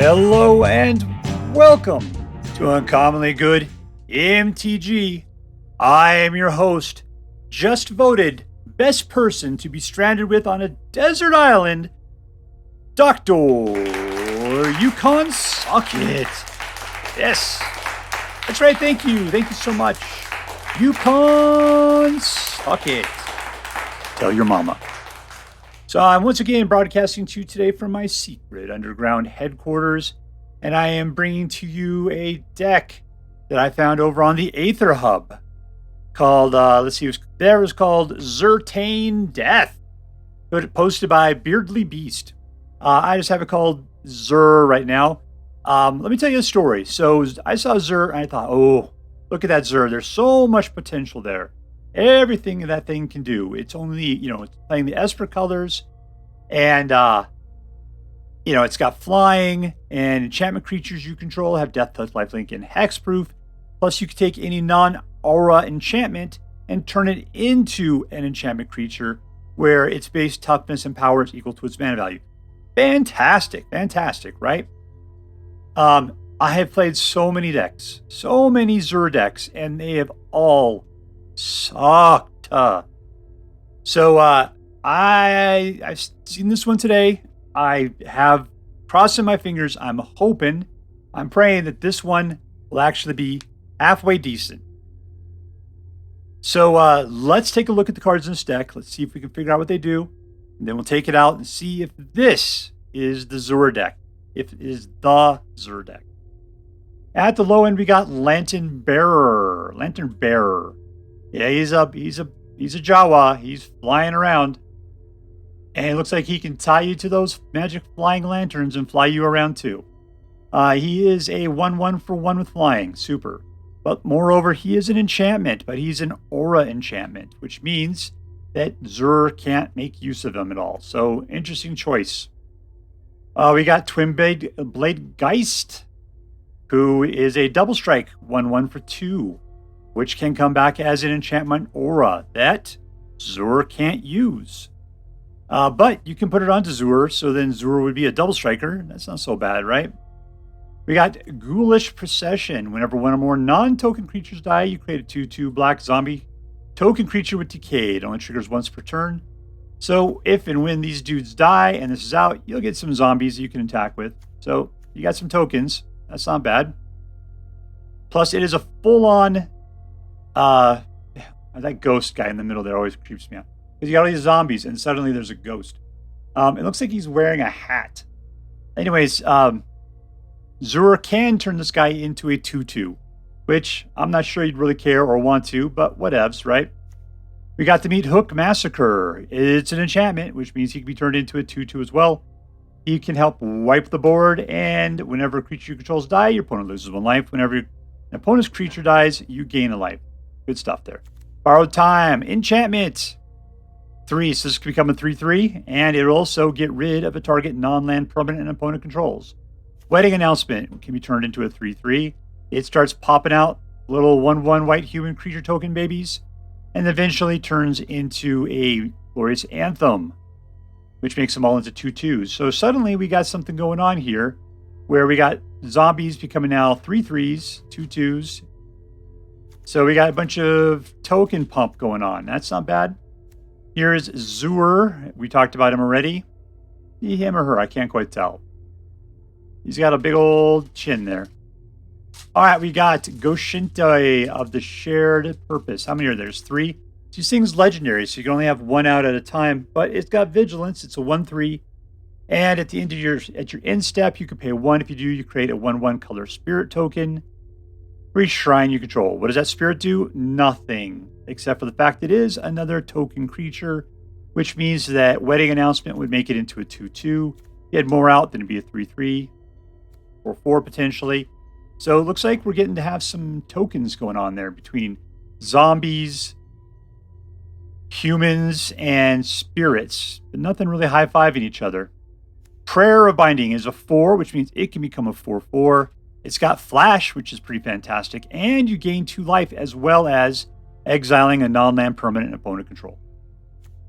Hello and welcome to Uncommonly Good MTG. I am your host, just voted best person to be stranded with on a desert island, Dr. Yukon Socket. Yes, that's right, thank you so much. Yukon Socket. Tell your mama. So I'm once again broadcasting to you today from my secret underground headquarters, and I am bringing to you a deck that I found over on the Aether Hub called, it was called ZUR Death, posted by BEARDLYBEAST. I just have it called ZUR right now. Let me tell you a story. So I saw ZUR and I thought, oh, look at that ZUR. There's so much potential there. Everything that thing can do. It's only, it's playing the Esper colors, and, it's got flying, and enchantment creatures you control have Death Touch, Lifelink, and Hexproof. Plus, you can take any non-aura enchantment and turn it into an enchantment creature where its base toughness and power is equal to its mana value. Fantastic, right? I have played so many decks, so many ZUR decks, and they have all sucked. So I've seen this one today. I have crossing my fingers. I'm praying that this one will actually be halfway decent. So let's take a look at the cards in this deck. Let's see if we can figure out what they do. And then we'll take it out and see if this is the ZUR deck. If it is the ZUR deck. At the low end, we got Lantern Bearer. Yeah, he's a Jawa. He's flying around. And it looks like he can tie you to those magic flying lanterns and fly you around too. He is a 1/1 for 1 with flying. Super. But moreover, he is an enchantment, but he's an aura enchantment, which means that ZUR can't make use of them at all. So, interesting choice. We got Twinblade Geist, who is a double strike 1/1 for 2. Which can come back as an enchantment aura that ZUR can't use. But you can put it onto ZUR, so then ZUR would be a double striker. That's not so bad, right? We got Ghoulish Procession. Whenever one or more non-token creatures die, you create a 2/2 black zombie token creature with decay. It only triggers once per turn. So if and when these dudes die and this is out, you'll get some zombies you can attack with. So you got some tokens. That's not bad. Plus, it is a full-on... that ghost guy in the middle there always creeps me out. Because you got all these zombies, and suddenly there's a ghost. It looks like he's wearing a hat. Anyways, ZUR can turn this guy into a 2/2, which I'm not sure you'd really care or want to, but whatevs, right? We got the Meathook Massacre. It's an enchantment, which means he can be turned into a 2/2 as well. He can help wipe the board, and whenever a creature you control dies, your opponent loses 1 life. Whenever an opponent's creature dies, you gain a life. Good stuff there. Borrowed Time. Enchantment. 3. So this can become a 3/3. And it'll also get rid of a target non-land permanent an opponent controls. Wedding Announcement can be turned into a 3/3. It starts popping out little 1/1 white human creature token babies. And eventually turns into a Glorious Anthem, which makes them all into 2/2s. So suddenly we got something going on here where we got zombies becoming now 3/3s, 2/2s. So we got a bunch of token pump going on. That's not bad. Here is ZUR. We talked about him already. Him or her, I can't quite tell. He's got a big old chin there. All right, we got Go-Shintai of the Shared Purpose. How many are there? There's 3. These things legendary, so you can only have 1 out at a time. But it's got Vigilance. It's a 1/3. And at the end of your end step, you can pay 1. If you do, you create a 1/1 color spirit token for each shrine you control. What does that spirit do? Nothing, except for the fact it is another token creature, which means that Wedding Announcement would make it into a 2/2. If you had more out, then it'd be a 3/3 or 4 potentially. So it looks like we're getting to have some tokens going on there between zombies, humans, and spirits, but nothing really high-fiving each other. Prayer of Binding is a 4, which means it can become a 4/4. It's got Flash, which is pretty fantastic, and you gain 2 life as well as exiling a non-land permanent opponent control.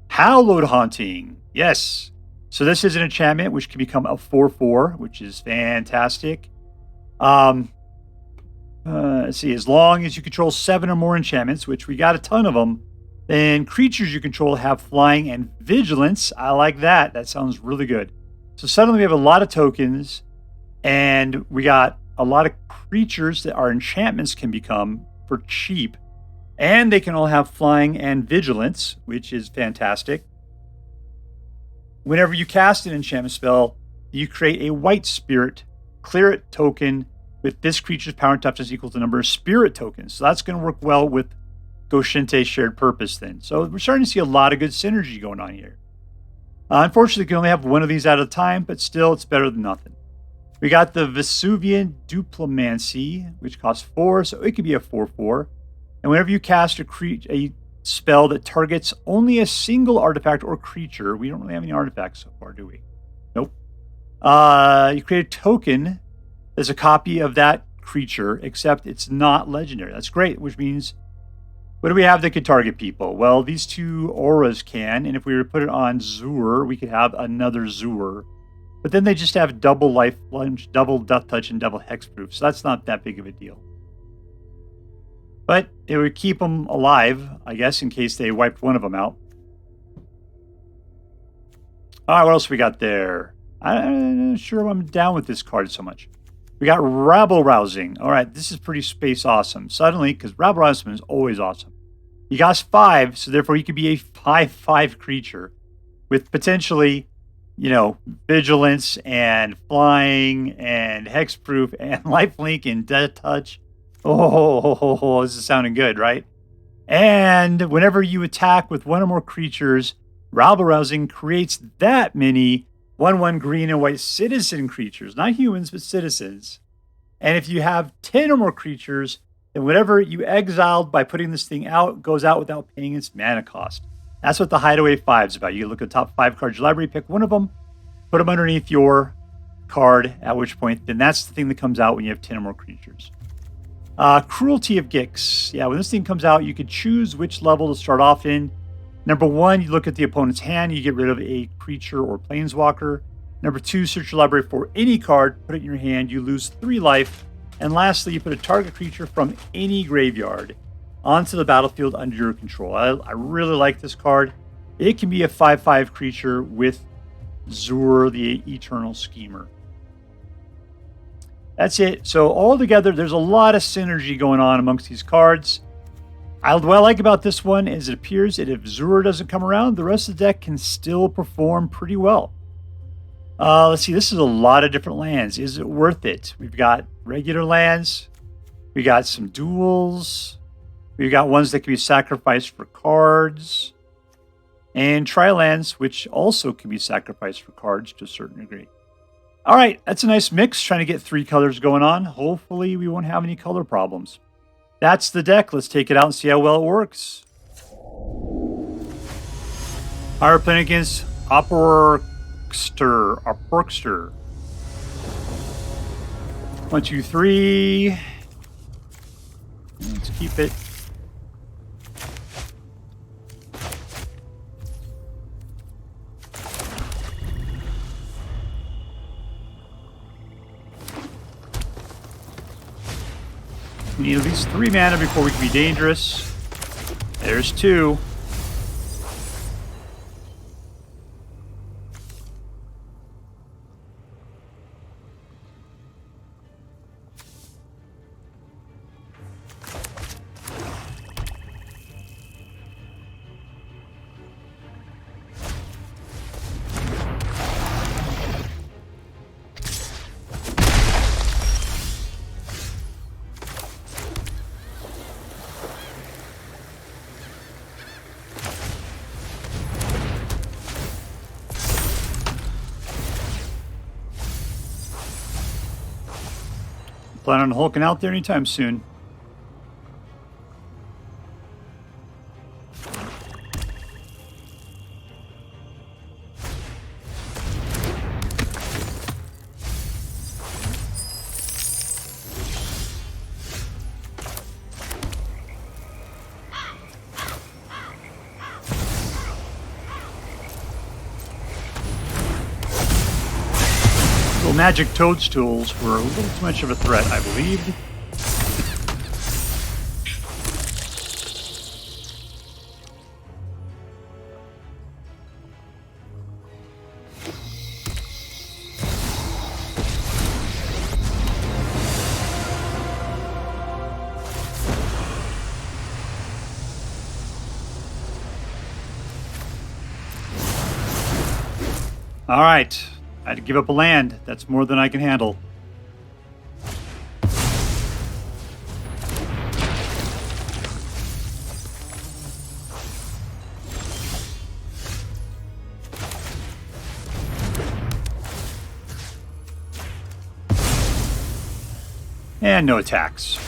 Hallowed Haunting. Yes, So this is an enchantment which can become a 4/4, which is fantastic. Let's see, as long as you control 7 or more enchantments, which we got a ton of them, then creatures you control have flying and vigilance. I like that. That sounds really good. So suddenly we have a lot of tokens, and we got a lot of creatures that our enchantments can become for cheap. And they can all have flying and vigilance, which is fantastic. Whenever you cast an enchantment spell, you create a white spirit, clear it token with this creature's power and toughness equal to the number of spirit tokens. So that's going to work well with Go-Shintai shared purpose then. So we're starting to see a lot of good synergy going on here. Unfortunately, you can only have one of these at a time, but still, it's better than nothing. We got the Vesuvan Duplimancy, which costs 4, so it could be a 4/4. And whenever you cast a spell that targets only a single artifact or creature, we don't really have any artifacts so far, do we? Nope. You create a token that's a copy of that creature, except it's not legendary. That's great, which means, what do we have that could target people? Well, these 2 auras can, and if we were to put it on ZUR, we could have another ZUR. But then they just have double life plunge, double death touch, and double hexproof, so that's not that big of a deal. But it would keep them alive, I guess, in case they wiped one of them out. All right, what else we got there? I'm not sure I'm down with this card so much. We got Rabble Rousing. All right, this is pretty space awesome. Suddenly, because Rabble Rousing is always awesome. He got 5, so therefore he could be a 5/5 creature with potentially, vigilance and flying and hexproof and lifelink and death touch. Oh, this is sounding good, right? And whenever you attack with one or more creatures, Rabble Rousing creates that many 1/1 green and white citizen creatures, not humans, but citizens. And if you have 10 or more creatures, then whatever you exiled by putting this thing out goes out without paying its mana cost. That's what the Hideaway 5 is about. You look at the top 5 cards of your library, pick one of them, put them underneath your card, at which point, then that's the thing that comes out when you have 10 or more creatures. Cruelty of Gix. Yeah, when this thing comes out, you can choose which level to start off in. Number 1, you look at the opponent's hand, you get rid of a creature or planeswalker. Number 2, search your library for any card, put it in your hand, you lose 3 life. And lastly, you put a target creature from any graveyard onto the battlefield under your control. I really like this card. It can be a 5/5 creature with ZUR, the Eternal Schemer. That's it. So altogether, there's a lot of synergy going on amongst these cards. What I like about this one is it appears that if ZUR doesn't come around, the rest of the deck can still perform pretty well. Let's see. This is a lot of different lands. Is it worth it? We've got regular lands. We got some duels. We've got ones that can be sacrificed for cards. And tri-lands, which also can be sacrificed for cards to a certain degree. All right. That's a nice mix. Trying to get 3 colors going on. Hopefully, we won't have any color problems. That's the deck. Let's take it out and see how well it works. All right, we're playing against opporkster. 1, 2, 3. Let's keep it. We need at least 3 mana before we can be dangerous. There's 2. Plan on hulking out there anytime soon. magic toadstools were a little too much of a threat, I believed. All right, I had to give up a land. That's more than I can handle. And no attacks.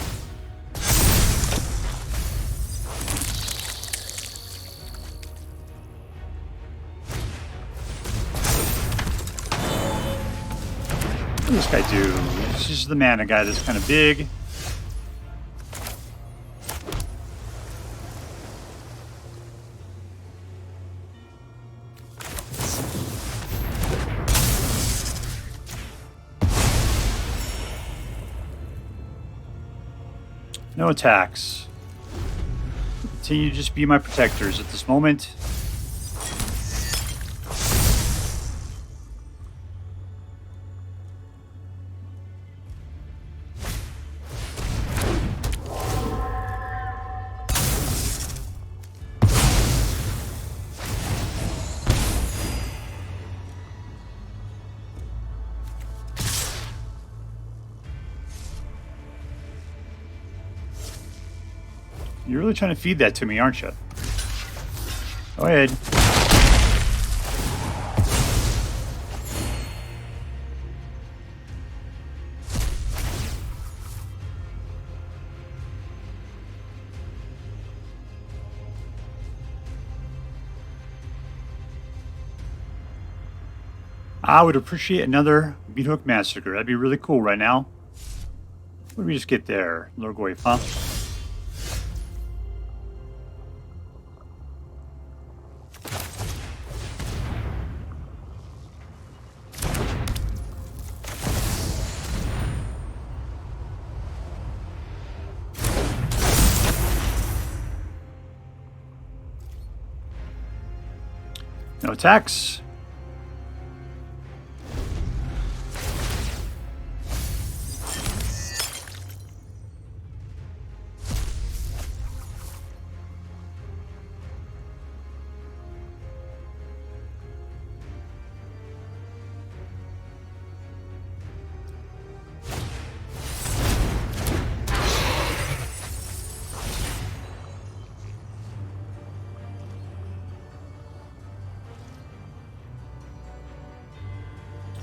What does this guy do? This is the mana guy that's kind of big. No attacks. Continue to just be my protectors at this moment. You're really trying to feed that to me, aren't you? Go ahead. I would appreciate another Meathook Massacre. That'd be really cool right now. What did we just get there? Lorgoyf, huh? No attacks.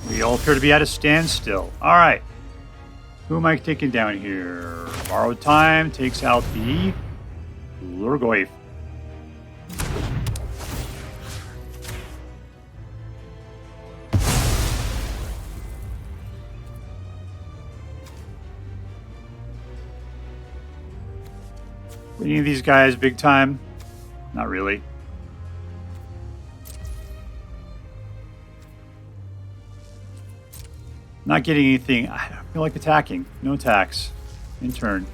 We all appear to be at a standstill. All right. Who am I taking down here? Borrowed Time takes out the Lorgoyf. Any of these guys big time? Not really. Not getting anything. I don't feel like attacking. No attacks. In turn.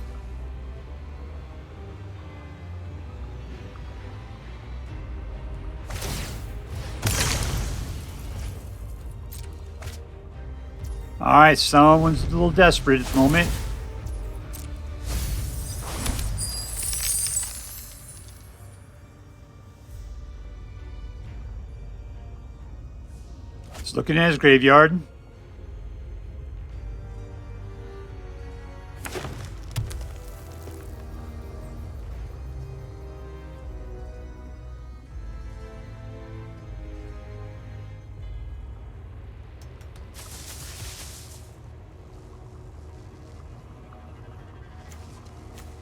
Alright, someone's a little desperate at the moment. He's looking at his graveyard.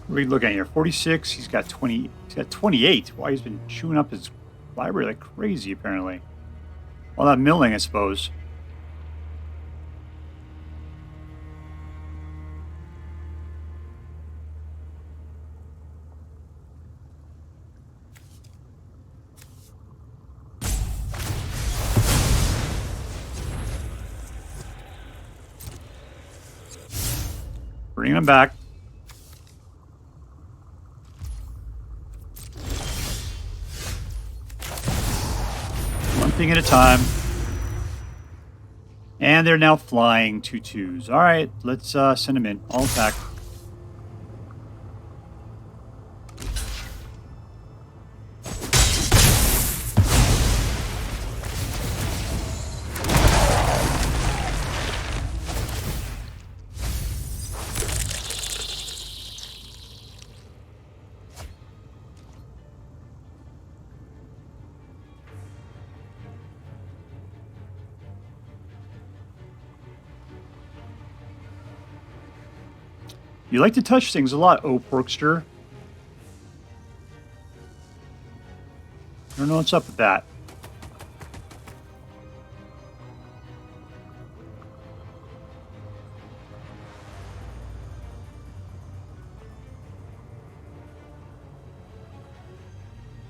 What are we looking at here? 46. He's got 20. He's got 28. Why, he's been chewing up his library like crazy, apparently. All that milling, I suppose. Bringing them back. One thing at a time. And they're now flying 2/2s. All right, let's send them in. All attack. You like to touch things a lot, opporkster. I don't know what's up with that.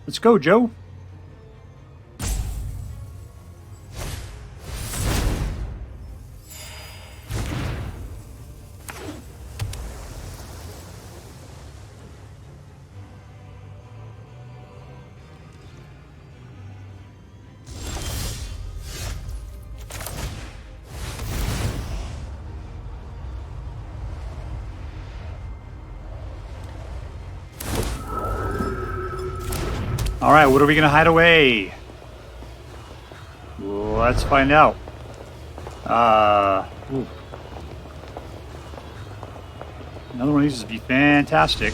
Let's go, Joe. All right, what are we going to hide away? Let's find out. Ooh. Another one of these would be fantastic.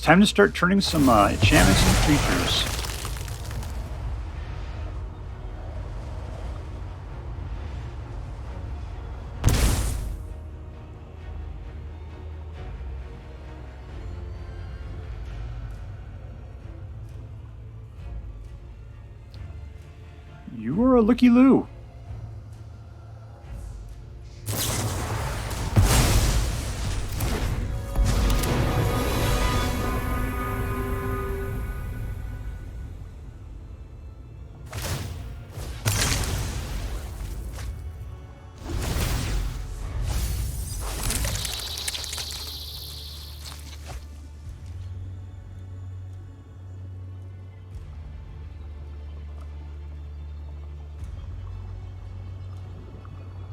Time to start turning some enchantments into creatures. You are a looky-loo.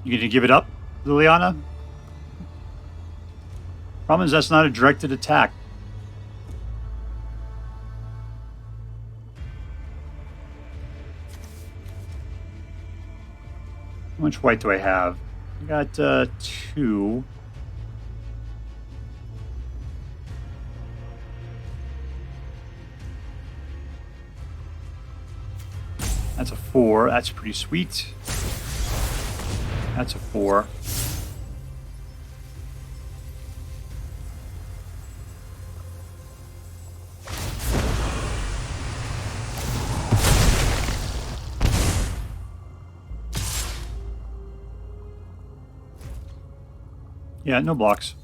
You gonna give it up, Liliana? Problem is that's not a directed attack. How much white do I have? I got 2. That's a 4. That's pretty sweet. That's a 4. Yeah, no blocks.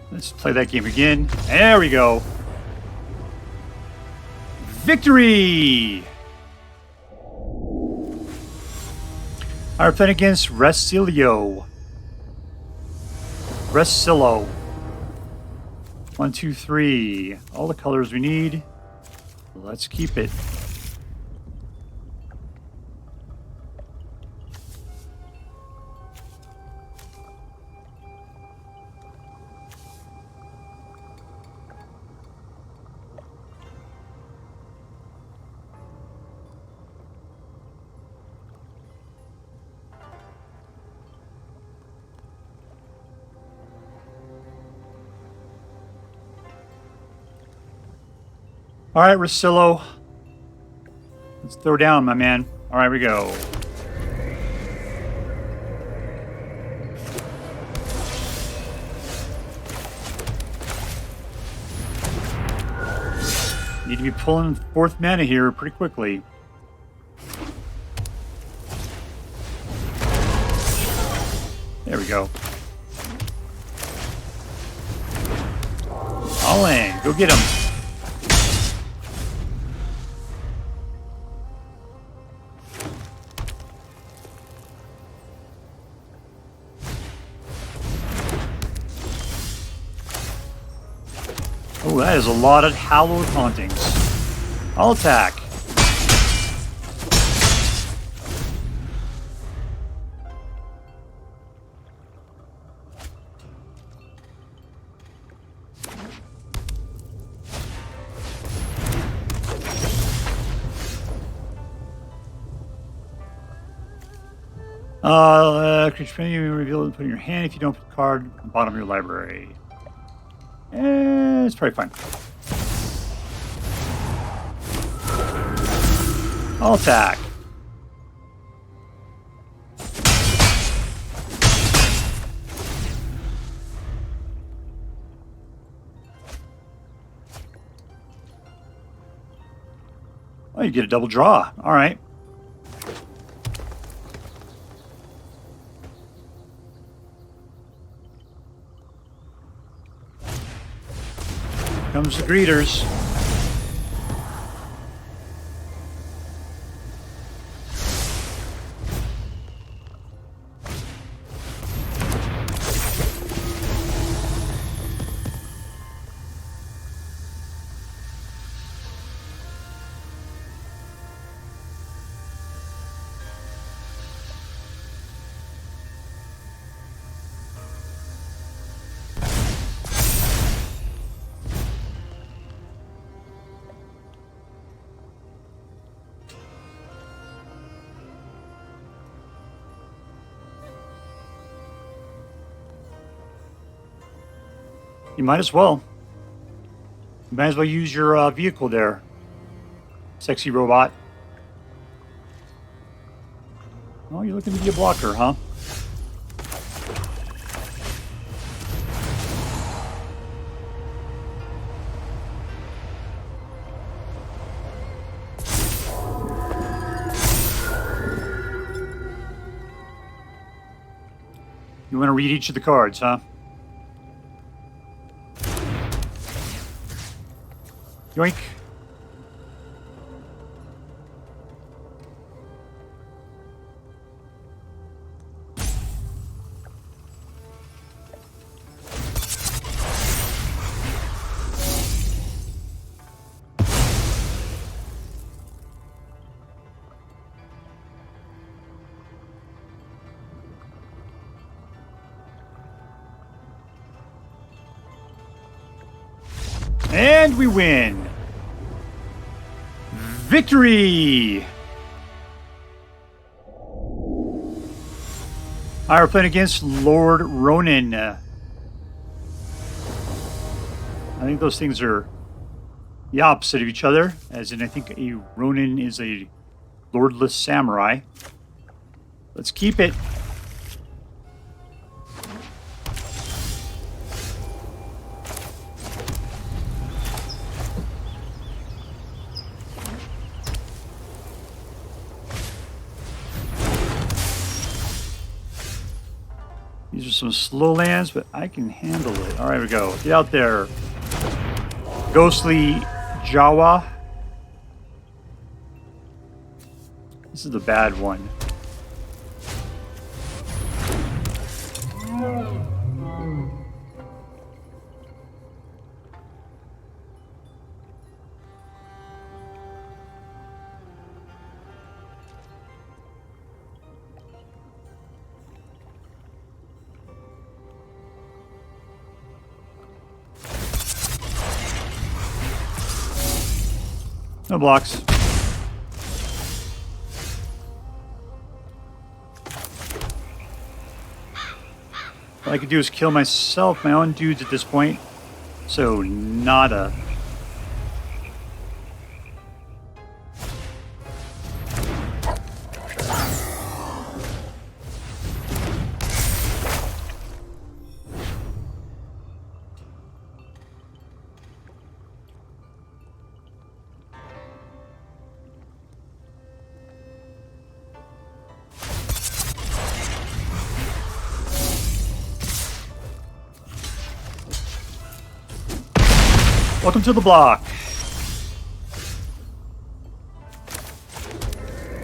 Let's play that game again. There we go. Victory! We're playing against wresillo. 1, 2, 3. All the colors we need. Let's keep it. All right, wresillo. Let's throw down, my man. All right, we go. Need to be pulling fourth mana here pretty quickly. There we go. All in. Go get him. Oh, that is a lot of Hallowed Hauntings. I'll attack. Creature you reveal and put in your hand if you don't put the card at the bottom of your library. It's probably fine. I'll attack. Oh, you get a double draw. All right. Comes the greeters. You might as well. You might as well use your vehicle there. Sexy robot. Oh, you're looking to be a blocker, huh? You want to read each of the cards, huh? Yoink. And we win. Victory! Alright, we're playing against LordRonin. I think those things are the opposite of each other, as in I think a Ronin is a lordless samurai. Let's keep it. These are some slow lands, but I can handle it. All right, we go. Get out there. Ghostly Jawa. This is the bad one. No blocks. All I could do is kill myself, my own dudes at this point. So, nada. Welcome to the block.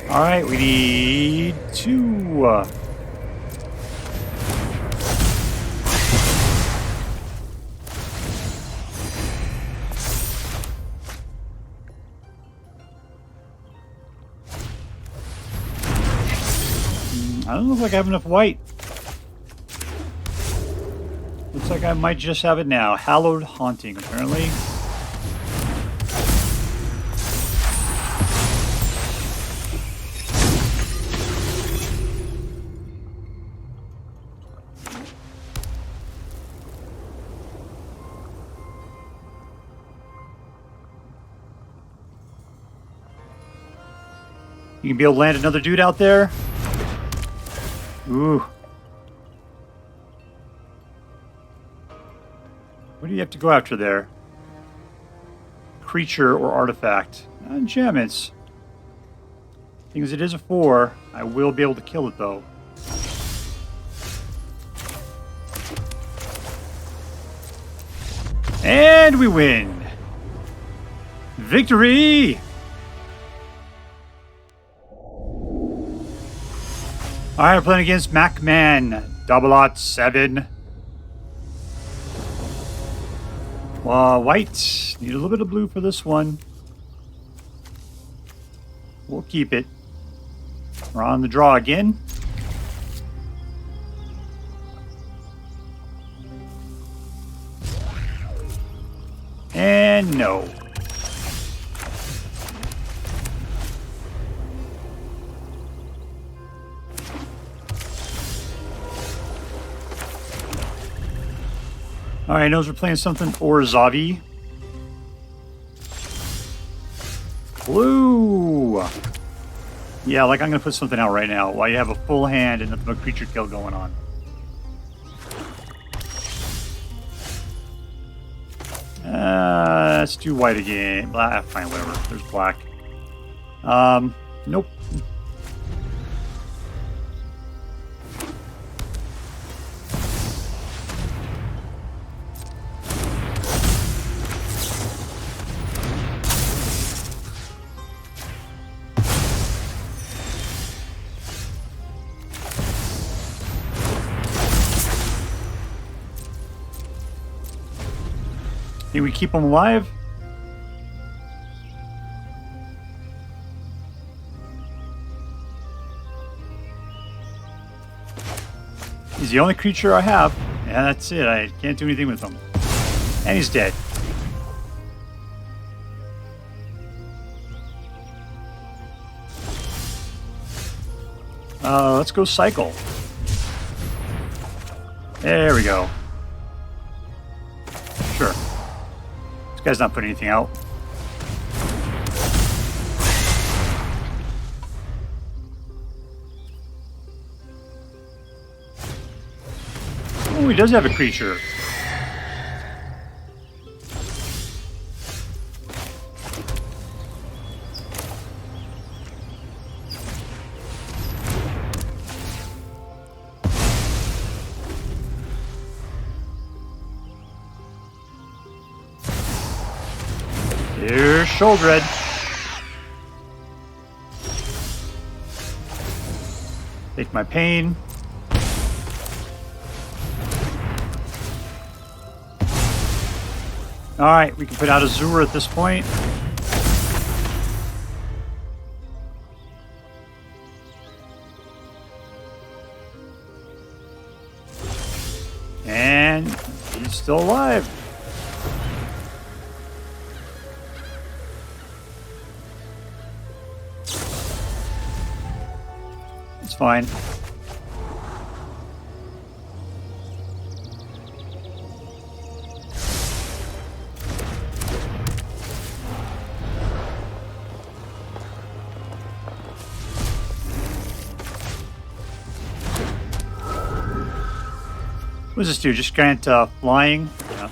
All right, we need 2. I don't look like I have enough white. Looks like I might just have it now. Hallowed Haunting, apparently. You can be able to land another dude out there. Ooh. What do you have to go after there? Creature or artifact? Enchantments. Thing is, it is a 4. I will be able to kill it, though. And we win! Victory! Alright, we're playing against MacMan. 007. White. Need a little bit of blue for this one. We'll keep it. We're on the draw again. And no. Alright, knows we're playing something Orzavi. Blue! Yeah, like I'm going to put something out right now while you have a full hand and nothing but creature kill going on. Let's do white again. Black, fine, whatever. There's black. Nope. Think we keep him alive? He's the only creature I have. Yeah, that's it. I can't do anything with him. And he's dead. Let's go cycle. There we go. Sure. This guy's not putting anything out. Oh, he does have a creature. Here's Sholdred. Take my pain. Alright, we can put out a ZUR at this point. And he's still alive. It's fine. What does this do? Just grant flying? Yeah.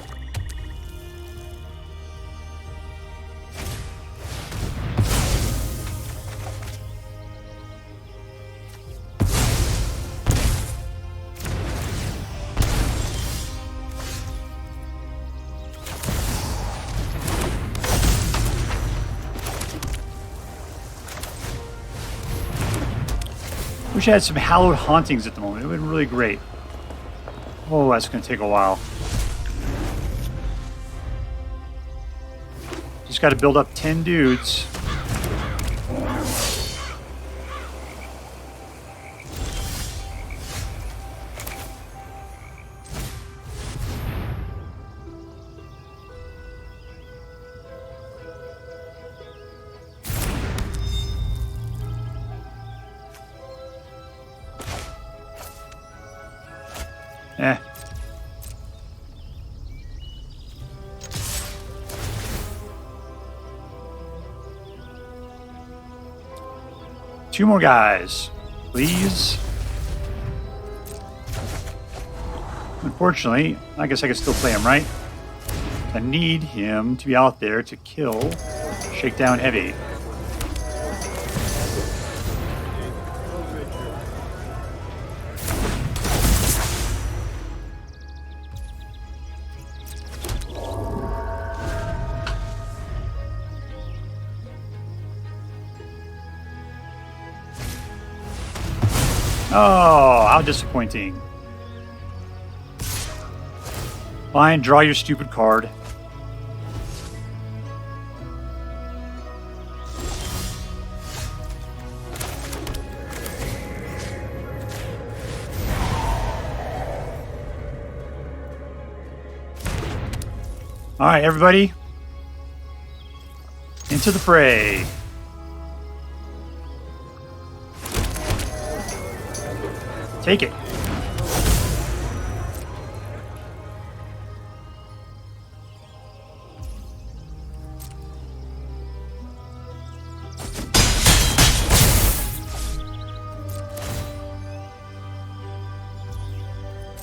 Wish I had some Hallowed Hauntings at the moment. It would have been really great. Oh, that's going to take a while. Just got to build up 10 dudes. Eh. Two more guys, please. Unfortunately, I guess I can still play him, right? I need him to be out there to kill Shakedown Heavy. Oh, how disappointing. Fine, draw your stupid card. All right, everybody. Into the fray. Take it.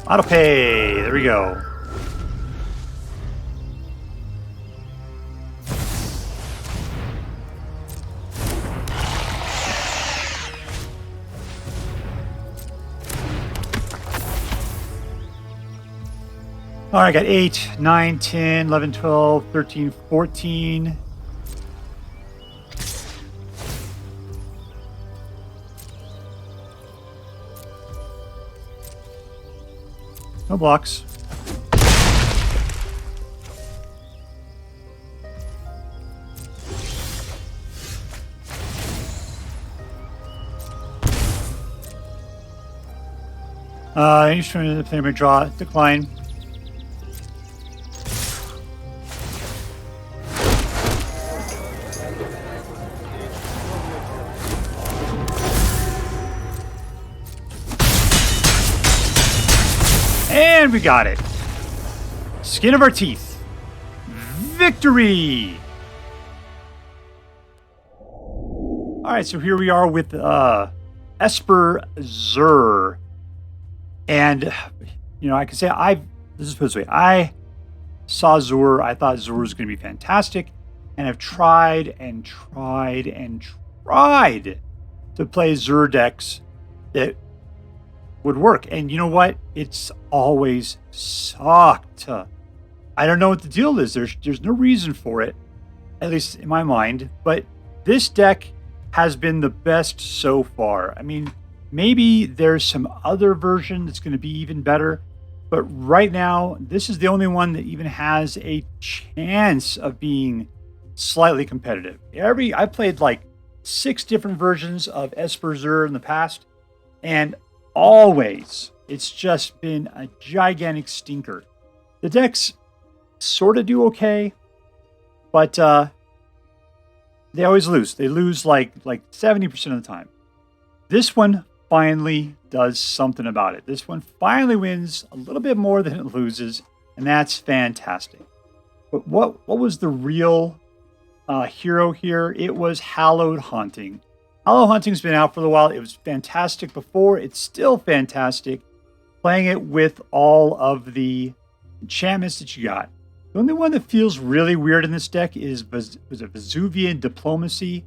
Auto pay. There we go. All right, I got 8, 9, 10, 11, 12, 13, 14. No blocks. Any string the player may draw, decline. And we got it. Skin of our teeth. Victory! Alright, so here we are with ESPER ZUR. And, you know, I can say this is this way. I saw ZUR. I thought ZUR was going to be fantastic. And I've tried and tried and tried to play ZUR decks that would work. And you know what? It's always sucked. I don't know what the deal is. There's no reason for it, at least in my mind. But this deck has been the best so far. I mean, maybe there's some other version that's going to be even better. But right now, this is the only one that even has a chance of being slightly competitive. I played like 6 different versions of ESPER ZUR in the past. And always, it's just been a gigantic stinker. The decks sort of do okay, but they always lose. They lose like 70% of the time. This one finally does something about it. This one finally wins a little bit more than it loses, and that's fantastic. But what was the real hero here? It was Hallowed Haunting. Hallowed Haunting's been out for a while. It was fantastic before. It's still fantastic. Playing it with all of the enchantments that you got. The only one that feels really weird in this deck is Vesuvan Duplimancy,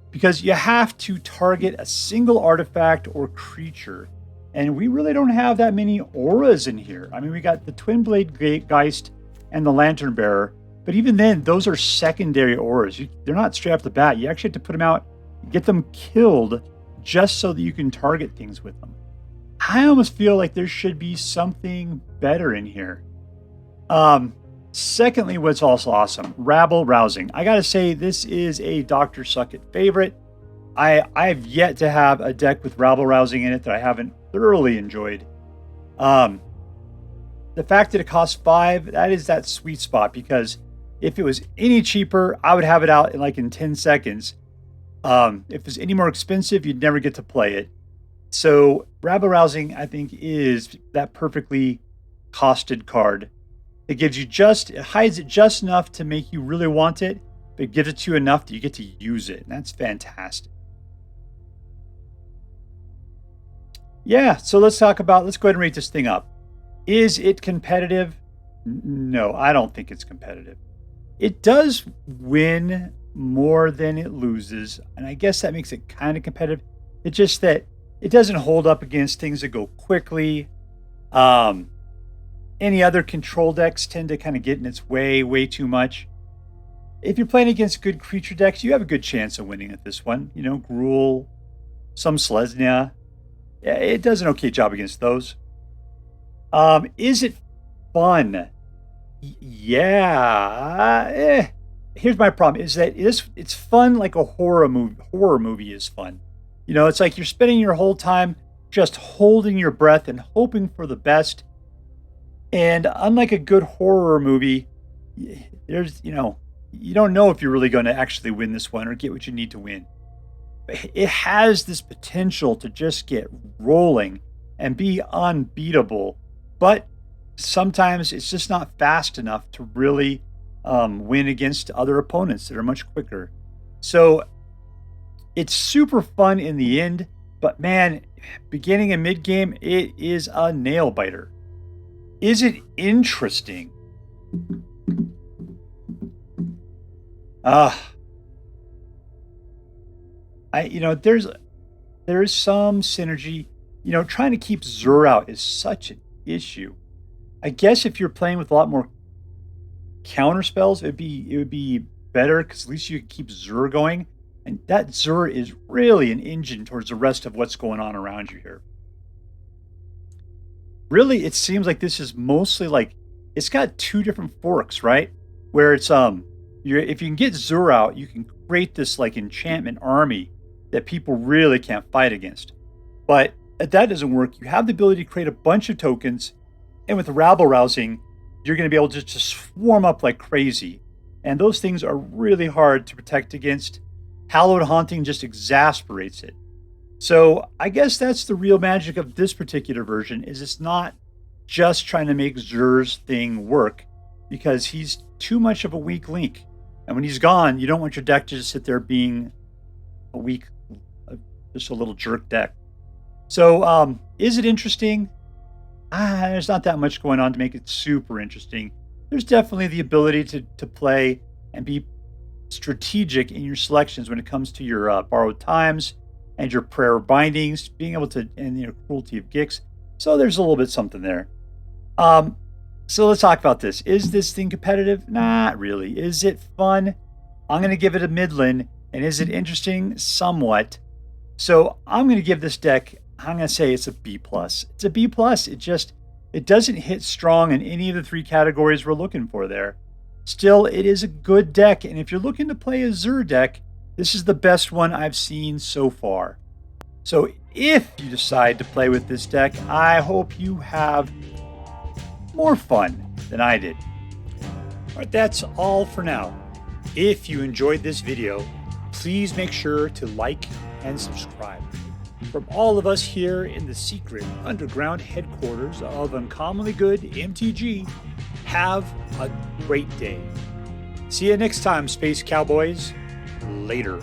because you have to target a single artifact or creature. And we really don't have that many auras in here. I mean, we got the Twinblade Geist and the Lantern Bearer, but even then, those are secondary auras. They're not straight off the bat. You actually have to put them out, get them killed just so that you can target things with them. I almost feel like there should be something better in here. Secondly, what's also awesome, Rabble Rousing. I gotta say, this is a Dr. Suckett favorite. I've yet to have a deck with Rabble Rousing in it that I haven't thoroughly enjoyed. The fact that it costs 5, that is that sweet spot, because if it was any cheaper, I would have it out in 10 seconds. If it was any more expensive, you'd never get to play it. So Rabble Rousing, I think, is that perfectly costed card. It gives you it hides it just enough to make you really want it, but it gives it to you enough that you get to use it. And that's fantastic. Yeah, so let's go ahead and rate this thing up. Is it competitive? No, I don't think it's competitive. It does win more than it loses, and I guess that makes it kind of competitive. It's just that it doesn't hold up against things that go quickly. Any other control decks tend to kind of get in its way too much. If you're playing against good creature decks, you have a good chance of winning at this one. You know, Gruul, some Selesnya. Yeah, it does an okay job against those. Is it fun? Yeah. Here's my problem: is that it's fun like a horror movie. Horror movie is fun. You know, it's like you're spending your whole time just holding your breath and hoping for the best. And unlike a good horror movie, there's, you don't know if you're really going to actually win this one or get what you need to win. It has this potential to just get rolling and be unbeatable, but sometimes it's just not fast enough to really win against other opponents that are much quicker. So it's super fun in the end, but man, beginning and mid game, it is a nail biter. Is it interesting? There is some synergy. Trying to keep ZUR out is such an issue. I guess if you're playing with a lot more counter spells, it would be better, because at least you can keep ZUR going. And that ZUR is really an engine towards the rest of what's going on around you here. Really, it seems like this is mostly it's got two different forks, right? Where it's if you can get ZUR out, you can create this enchantment army that people really can't fight against. But if that doesn't work, you have the ability to create a bunch of tokens, and with Rabble Rousing, you're going to be able to just swarm up like crazy. And those things are really hard to protect against. Hallowed Haunting just exasperates it. So I guess that's the real magic of this particular version, is it's not just trying to make ZUR's thing work, because he's too much of a weak link. And when he's gone, you don't want your deck to just sit there being a weak, just a little jerk deck. So is it interesting? There's not that much going on to make it super interesting. There's definitely the ability to play and be strategic in your selections when it comes to your borrowed times and your prayer bindings, being able to, and Cruelty of Gix. So there's a little bit something there. So let's talk about this. Is this thing competitive? Not really. Is it fun? I'm going to give it a midland. And is it interesting? Somewhat. So I'm going to give this deck, I'm going to say it's a B+. It's a B+. It doesn't hit strong in any of the three categories we're looking for there. Still, it is a good deck. And if you're looking to play a ZUR deck, this is the best one I've seen so far. So if you decide to play with this deck, I hope you have more fun than I did. All right, that's all for now. If you enjoyed this video, please make sure to like and subscribe. From all of us here in the secret underground headquarters of Uncommonly Good MTG, have a great day. See you next time, Space Cowboys. Later.